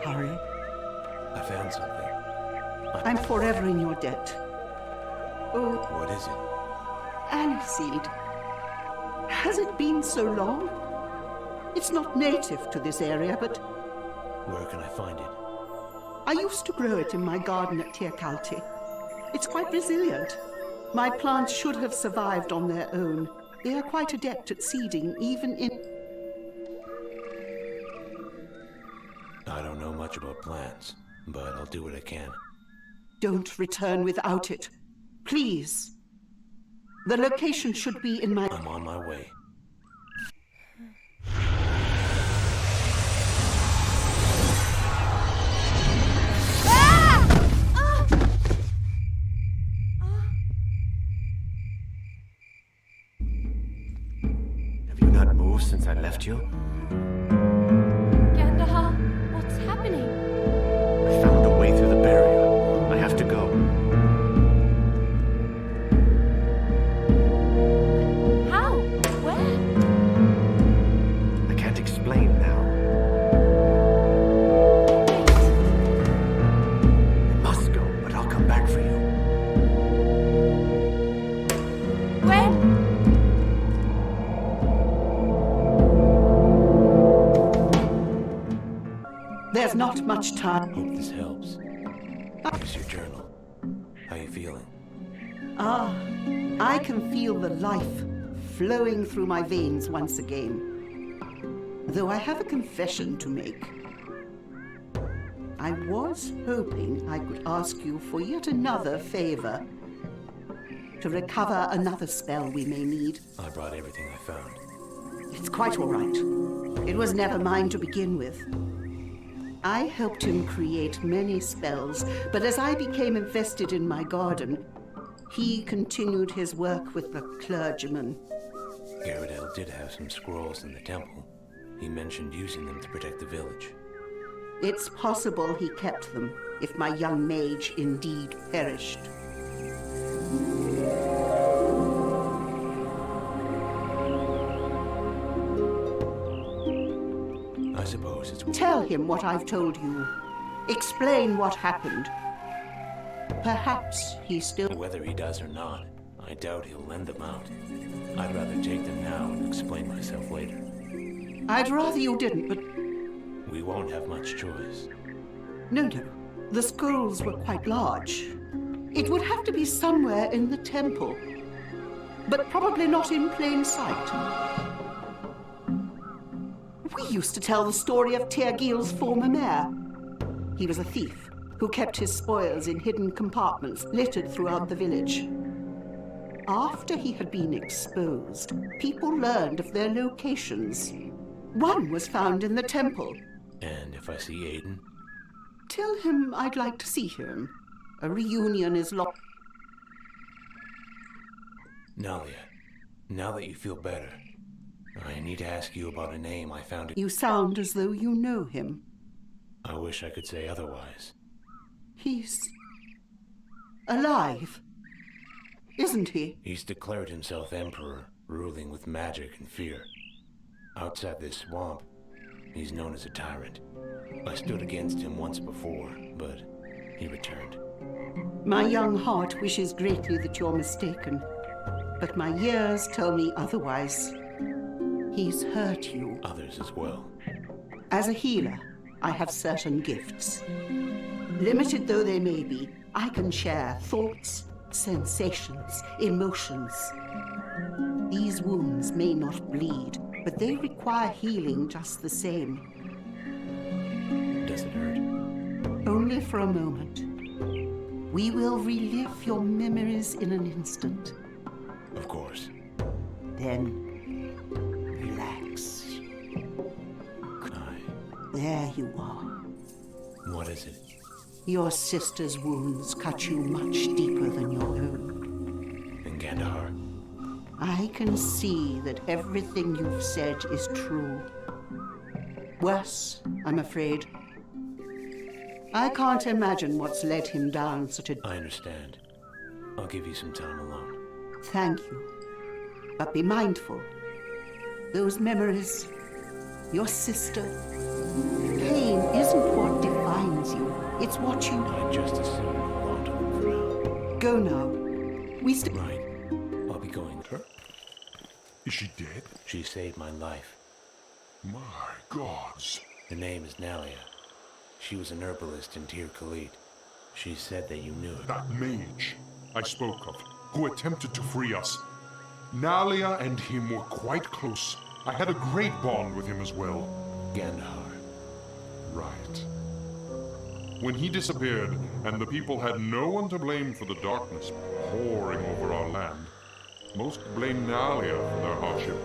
hurry. I found something. I'm forever in your debt. Oh, What is it? aniseed. Has it been so long? It's not native to this area, but Where can I find it? I used to grow it in my garden at Tierkalti. It's quite resilient. My plants should have survived on their own. They are quite adept at seeding, even in... I don't know much about plants, but I'll do what I can. Don't return without it. Please. The location should be in my... I'm on my way. Have you not moved since I left you? Gandalf, what's happening? I found a way through the barrier. I have to go. How? Where? I can't explain now. I must go, but I'll come back for you. When? There's not much time. Hope this helps. Here's your journal. How you feeling? Ah, I can feel the life flowing through my veins once again. Though I have a confession to make. I was hoping I could ask you for yet another favor. To recover another spell we may need. I brought everything I found. It's quite all right. It was never mine to begin with. I helped him create many spells, but as I became invested in my garden, he continued his work with the clergyman. Garradell did have some scrolls in the temple. He mentioned using them to protect the village. It's possible he kept them, if my young mage indeed perished. I suppose it's... Tell him what I've told you. Explain what happened. Perhaps he still... Whether he does or not, I doubt he'll lend them out. I'd rather take them now and explain myself later. I'd rather you didn't, but We won't have much choice. no. The scrolls were quite large. It would have to be somewhere in the temple, but probably not in plain sight. We used to tell the story of Tiergil's former mayor. He was a thief who kept his spoils in hidden compartments littered throughout the village. After he had been exposed, people learned of their locations. One was found in the temple. And if I see Aiden, Tell him I'd like to see him. A reunion is locked. Nalia, now that you feel better, I need to ask you about a name I found. You sound as though you know him. I wish I could say otherwise. He's alive, isn't he? He's declared himself emperor, ruling with magic and fear. Outside this swamp, he's known as a tyrant. I stood against him once before, but he returned. My young heart wishes greatly that you're mistaken, but my years tell me otherwise. He's hurt you. Others as well. As a healer, I have certain gifts. Limited though they may be, I can share thoughts, sensations, emotions. These wounds may not bleed, but they require healing just the same. Does it hurt? Only for a moment. We will relive your memories in an instant. Of course. Then, relax. There you are. What is it? Your sister's wounds cut you much deeper than your own. In Gandahar? I can see that everything you've said is true. Worse, I'm afraid. I can't imagine what's led him down such a... I understand. I'll give you some time alone. Thank you. But be mindful. Those memories, your sister, pain isn't what defines Guards watch you. I just assume hold on to them for now. Go now. We Right. I'll be going. Her? Is she dead? She saved my life. My gods. Her name is Nalia. She was an herbalist in Tir Khalit. She said that you knew her. That mage I spoke of, who attempted to free us. Nalia and him were quite close. I had a great bond with him as well. Gandhar. Right. When he disappeared, and the people had no one to blame for the darkness pouring over our land, most blamed Nalia for their hardship.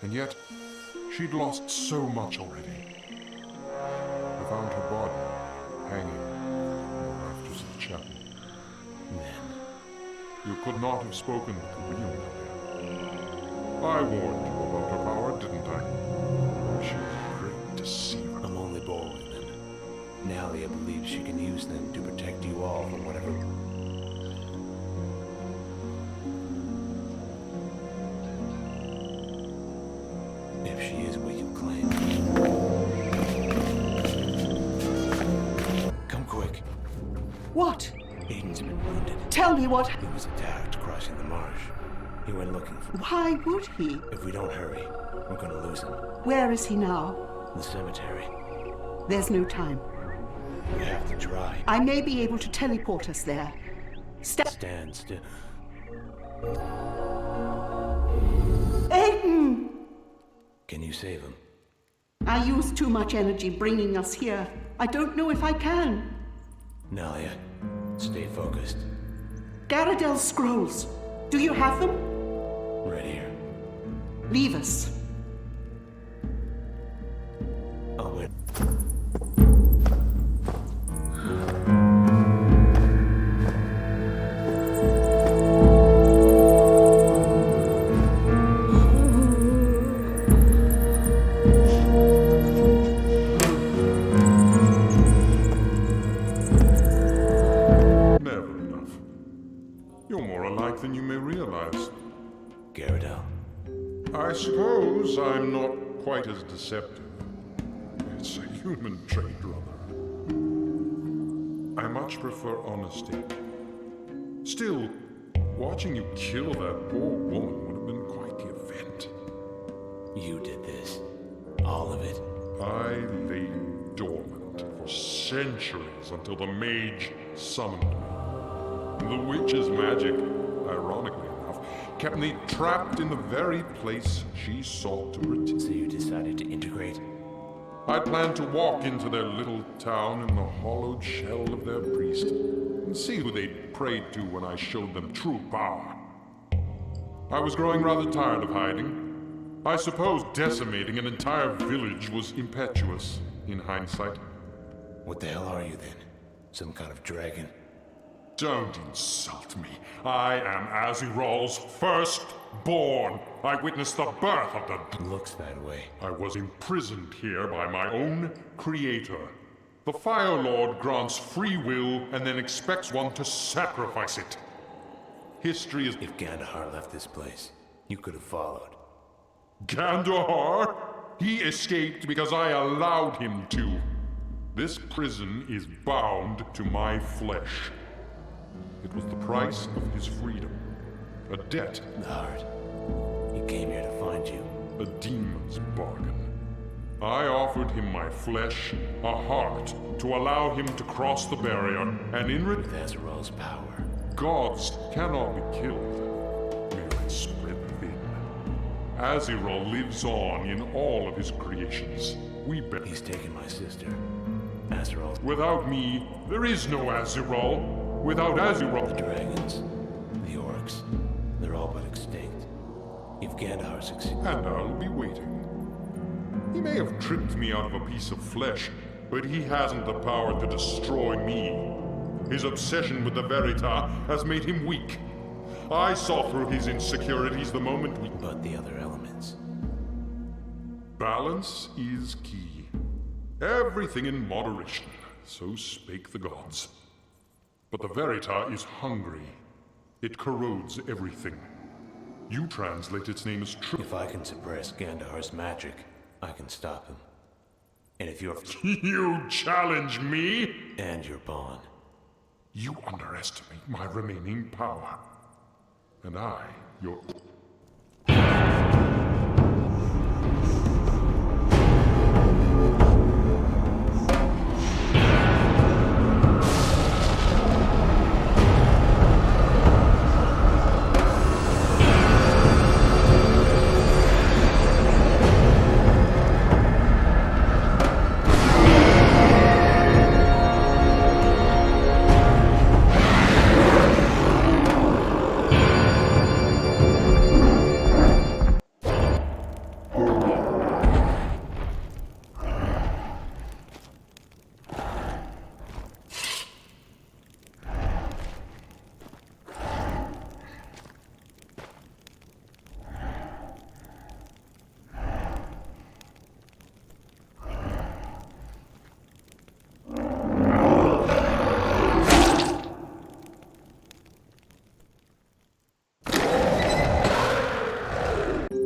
And yet, she'd lost so much already. I found her body hanging in the rafters of the chapel. Then, You could not have spoken with the real Nalia. I warned you about her power, didn't I? She's a great deceiver. I'm only bored with them. Nalia believes she can use them to protect you all from whatever. If she is what you claim. Come quick. What? Aiden's been wounded. Tell me what. He was attacked crossing the marsh. He went looking for. Why would he? If we don't hurry, we're gonna lose him. Where is he now? The cemetery. There's no time. We have to try. I may be able to teleport us there. Stand still. Aiden! Can you save him? I used too much energy bringing us here. I don't know if I can. Nalia, stay focused. Garradel's scrolls. Do you have them? Right here. Leave us. I'll wait. Never enough. You're more alike than you may realize. Garradel. I suppose I'm not quite as deceptive. It's a human trait, rather. I much prefer honesty. Still, watching you kill that poor woman would have been quite the event. You did this. All of it. I lay dormant for centuries until the mage summoned me. The witch's magic, ironically enough, kept me trapped in the very place she sought to protect. So you decided to integrate? I planned to walk into their little town in the hollowed shell of their priest and see who they'd prayed to when I showed them true power. I was growing rather tired of hiding. I suppose decimating an entire village was impetuous, in hindsight. What the hell are you then? Some kind of dragon? Don't insult me. I am Aziral's firstborn. I witnessed the birth of the... Looks that way. I was imprisoned here by my own creator. The Fire Lord grants free will and then expects one to sacrifice it. History is... If Gandhar left this place, you could have followed. Gandhar? He escaped because I allowed him to. This prison is bound to my flesh. It was the price of his freedom. A debt. The heart. He came here to find you. A demon's bargain. I offered him my flesh, a heart, to allow him to cross the barrier, and in With Azrael's power. gods cannot be killed, merely spread thin. Azirael lives on in all of his creations. We bet. He's taken my sister. Azrael. Without me, there is no Azirael. Without The Azirael, dragons. The orcs. They're all but extinct. If Gandhar succeeds. and I'll be waiting. He may have tricked me out of a piece of flesh, but he hasn't the power to destroy me. His obsession with the Verita has made him weak. I saw through his insecurities the moment we... But the other elements. Balance is key. Everything in moderation, so spake the gods. But the Verita is hungry. It corrodes everything. You translate its name as truth. If I can suppress Gandhar's magic, I can stop him. And if you're... You challenge me? and your pawn. You underestimate my remaining power. And I, your...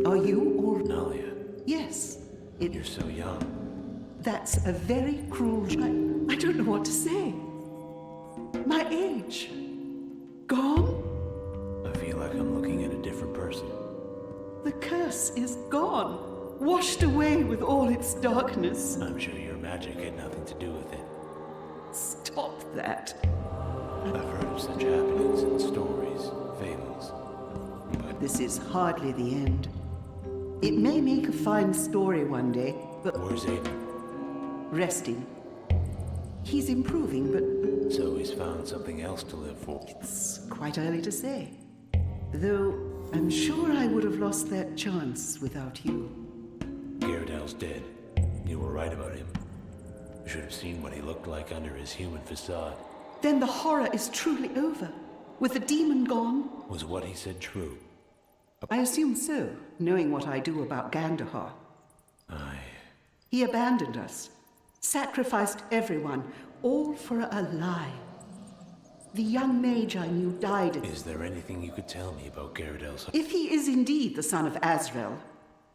Are you or... Nalia, Yes. you're so young. That's a very cruel... I don't know what to say. My age. Gone? I feel like I'm looking at a different person. The curse is gone. Washed away with all its darkness. I'm sure your magic had nothing to do with it. Stop that. I've heard of such happenings in stories, fables. But This is hardly the end. It may make a fine story one day, but where's Aiden? resting. He's improving, but So he's found something else to live for. it's quite early to say. Though I'm sure I would have lost that chance without you. Gyaradel's dead. You were right about him. You should have seen what he looked like under his human facade. Then the horror is truly over. With the demon gone, Was what he said true? I assume so, knowing what I do about Gandahar. He abandoned us, sacrificed everyone, all for a lie. The young mage I knew died. Is there anything you could tell me about Gyaradel's... If he is indeed the son of Azrael,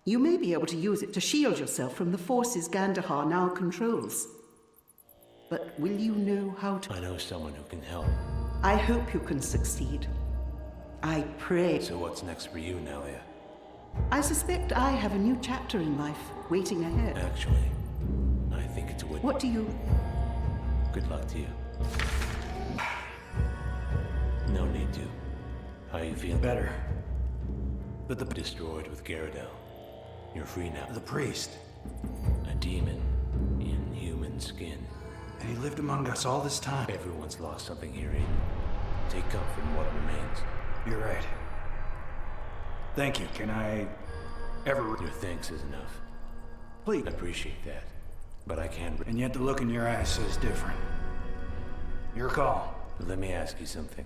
you may be able to use it to shield yourself from the forces Gandahar now controls. But will you know how to... I know someone who can help. I hope you can succeed. I pray. So what's next for you, Nalia? I suspect I have a new chapter in life waiting ahead. Actually, I think it's a win. What do you... Good luck to you. No need to. How you feel? Better. But the Destroyed with Gyarados. You're free now. the priest, A demon in human skin. and he lived among us all this time. Everyone's lost something here, Aiden. Take comfort in what remains. You're right. Thank you. Can I ever... Your thanks is enough. Please. I appreciate that. But I can't... And yet the look in your eyes says different. Your call. Let me ask you something.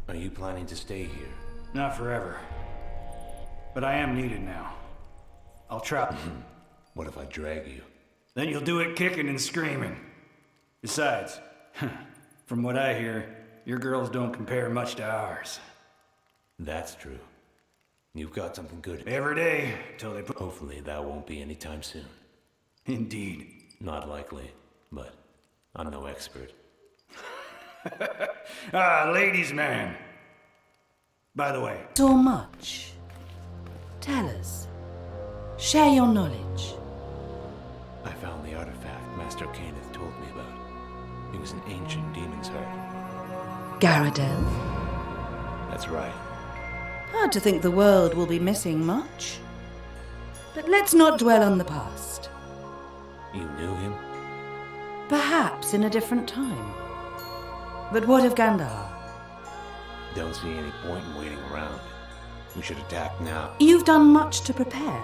Are you planning to stay here? Not forever. But I am needed now. I'll try. What if I drag you? Then you'll do it kicking and screaming. Besides, from what I hear, your girls don't compare much to ours. That's true. You've got something good. Every day, till they put... Hopefully that won't be anytime soon. Indeed. Not likely, but I'm no expert. Ladies' man. By the way, So much. Tell us. Share your knowledge. I found the artifact Master Kenneth told me about. It was an ancient demon's heart. Garadel. That's right. Hard to think the world will be missing much. But let's not dwell on the past. You knew him? Perhaps in a different time. But what of Gandahar? Don't see any point in waiting around. We should attack now. You've done much to prepare.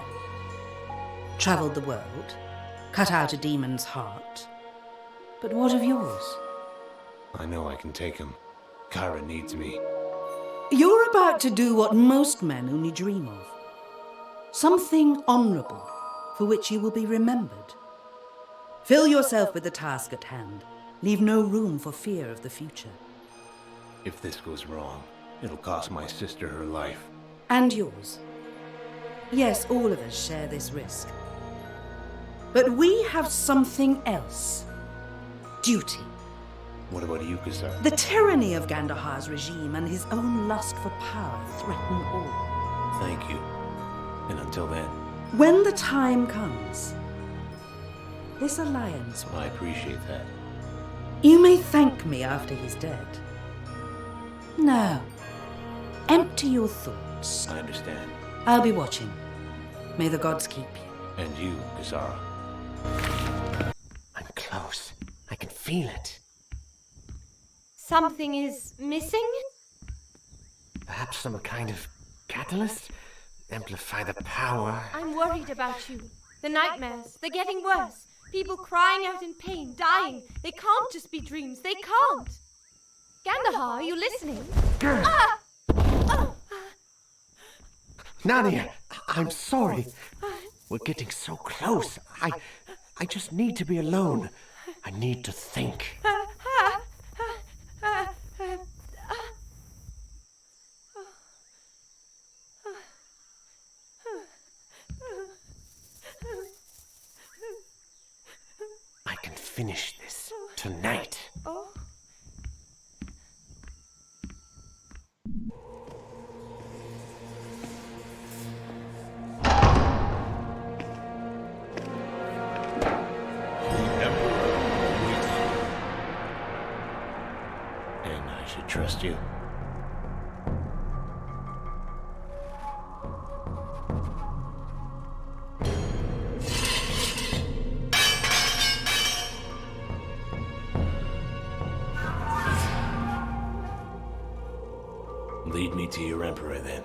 Travelled the world, cut out a demon's heart. But what of yours? I know I can take him. Kyra needs me. You're about to do what most men only dream of. Something honourable for which you will be remembered. Fill yourself with the task at hand. Leave no room for fear of the future. If this goes wrong, it'll cost my sister her life. And yours. Yes, all of us share this risk. But we have something else. Duty. What about you, Kazar? The tyranny of Gandahar's regime and his own lust for power threaten all. Thank you. And until then, When the time comes, this alliance will... I appreciate that. You may thank me after he's dead. No. Empty your thoughts. I understand. I'll be watching. May the gods keep you. And you, Kazara. I'm close. I can feel it. Something is missing? Perhaps some kind of catalyst? Amplify the power. I'm worried about you. The nightmares, they're getting worse. People crying out in pain, dying. They can't just be dreams. They can't. Gandahar, are you listening? Nadia, I'm sorry. We're getting so close. I just need to be alone. I need to think. I can finish this tonight. Oh. And I should trust you. Lead me to your emperor, then.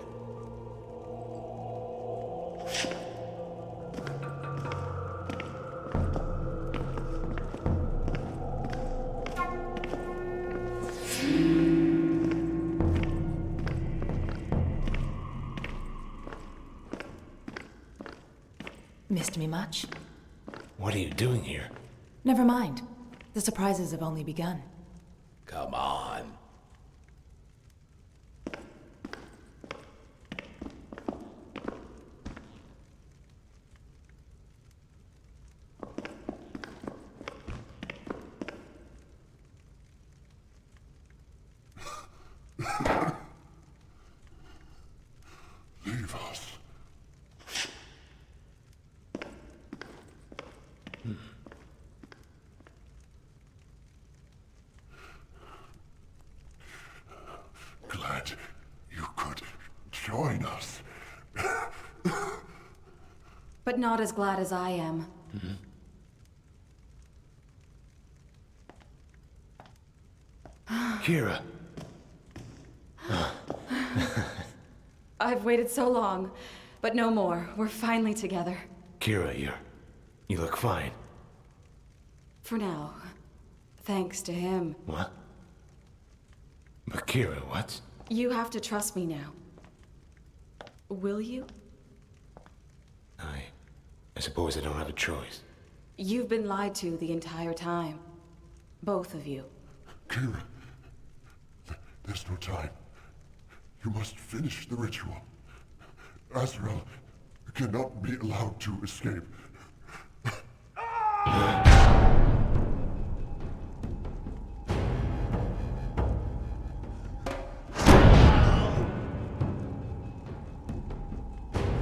Missed me much? What are you doing here? Never mind. The surprises have only begun. Come on. Leave us. Glad you could join us. But not as glad as I am. Kira. I've waited so long, but no more. We're finally together. Kira, you look fine. For now. Thanks to him. What? But Kira, what? You have to trust me now. Will you? I suppose I don't have a choice. You've been lied to the entire time. Both of you. Kira, there's no time. You must finish the ritual. Azrael cannot be allowed to escape.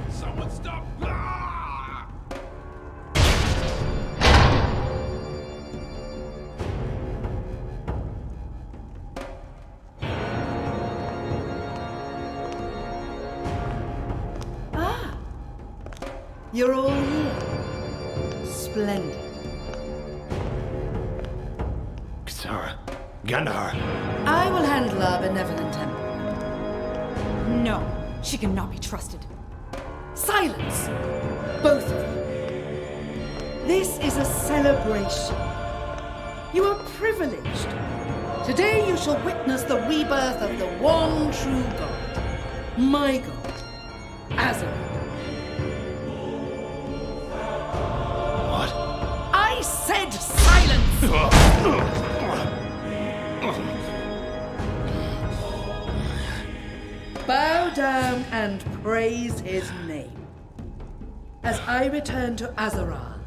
Someone stop! You're all here. Splendid. Kazara. Gandahar. I will handle our benevolent emperor. No, she cannot be trusted. Silence! Both of you. This is a celebration. You are privileged. Today you shall witness the rebirth of the one true God. My God, Azrael. What? I said silence! Bow down and praise his name. As I return to Azeral,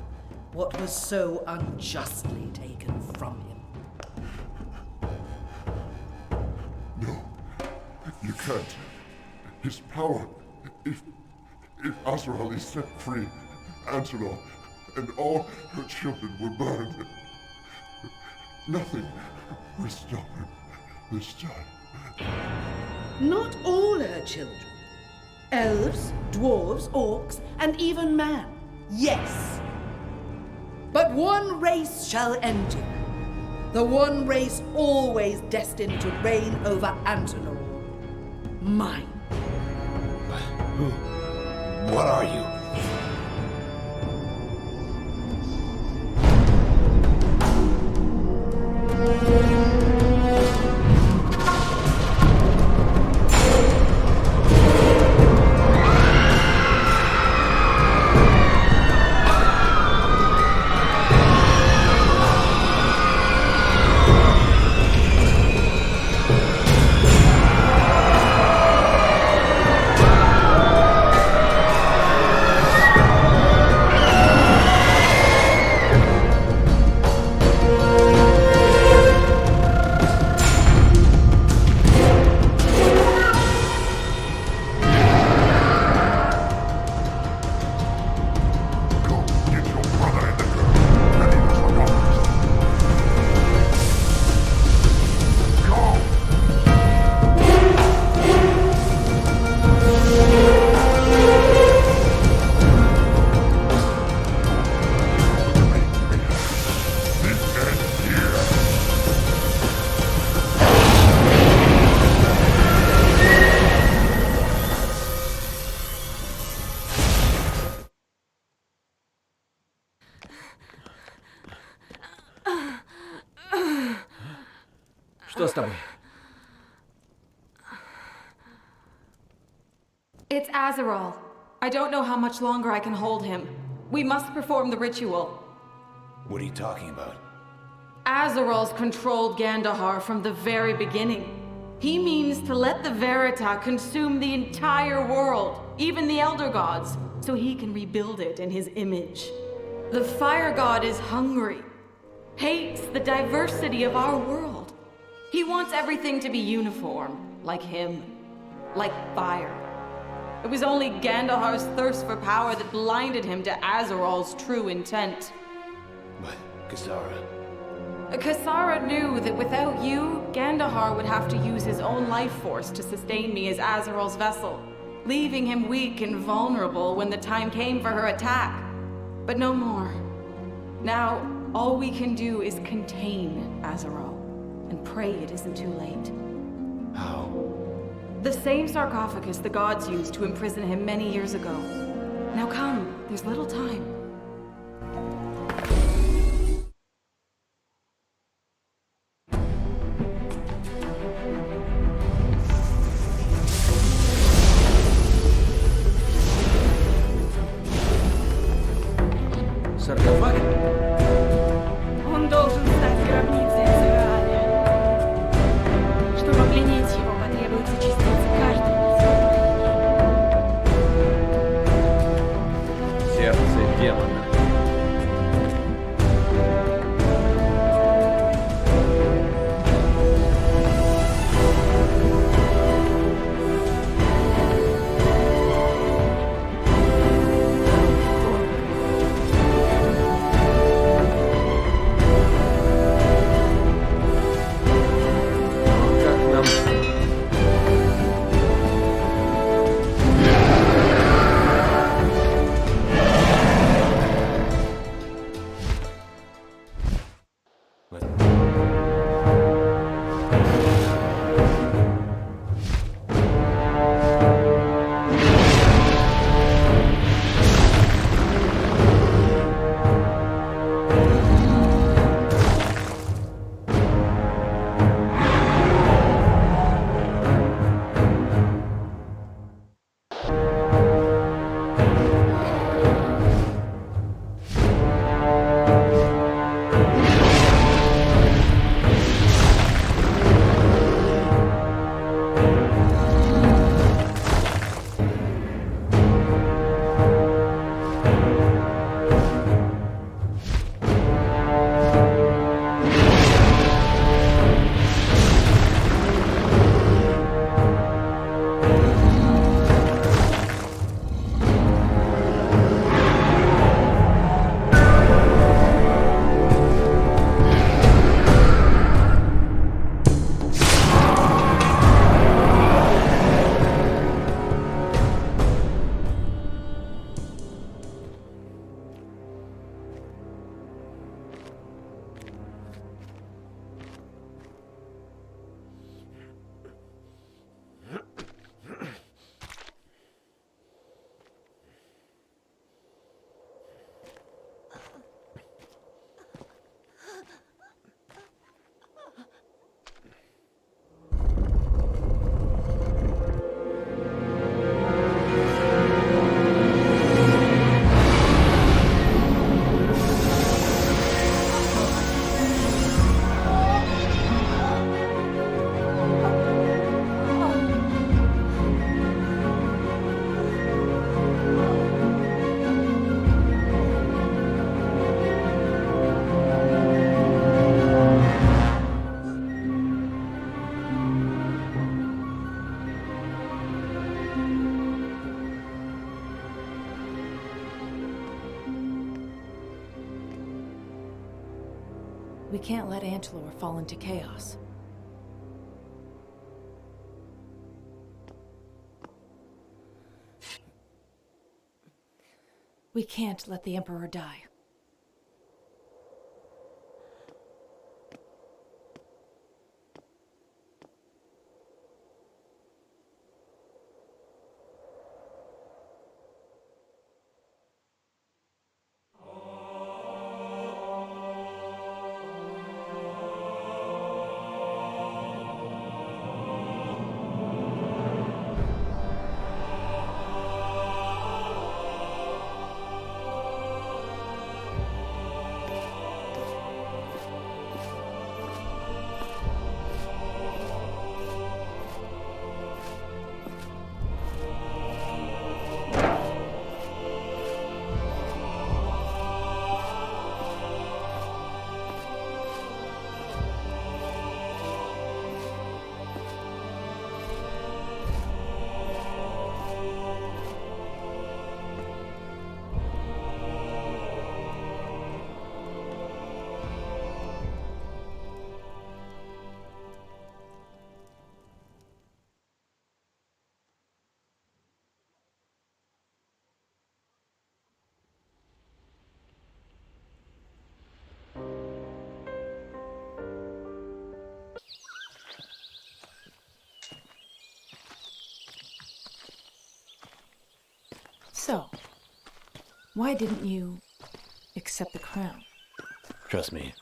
what was so unjustly taken from him. No, you can't. His power. If Azrael is set free, Angela and all her children were burned. Nothing will stop him this time. Not all her children. Elves, dwarves, orcs, and even man. Yes. But one race shall endure. The one race always destined to reign over Antenor. Mine. But who? What are you? Что с тобой? It's Azrael. I don't know how much longer I can hold him. We must perform the ritual. What are you talking about? Azrael's controlled Gandahar from the very beginning. He means to let the Verita consume the entire world, even the Elder Gods, so he can rebuild it in his image. The Fire God is hungry, hates the diversity of our world. He wants everything to be uniform, like him, like fire. It was only Gandahar's thirst for power that blinded him to Azrael's true intent. But Kasara... Kasara knew that without you, Gandahar would have to use his own life force to sustain me as Azrael's vessel, leaving him weak and vulnerable when the time came for her attack. But no more. Now, all we can do is contain Azrael, and pray it isn't too late. How? The same sarcophagus the gods used to imprison him many years ago. Now come, there's little time. Саркофаг? Он должен стать гробницей Израиля. Чтобы пленить его, потребуется частица каждого из его. Сердце can't let Angelor fall into chaos. We can't let the Emperor die. So, why didn't you accept the crown? Trust me.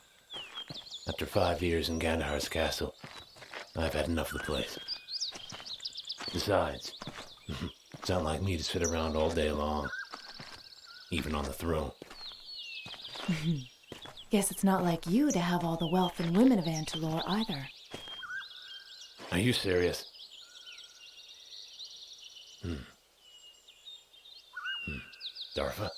After 5 years in Gandahar's castle, I've had enough of the place. Besides, it's not like me to sit around all day long, even on the throne. Guess it's not like you to have all the wealth and women of Angelor either. Are you serious? Darfa?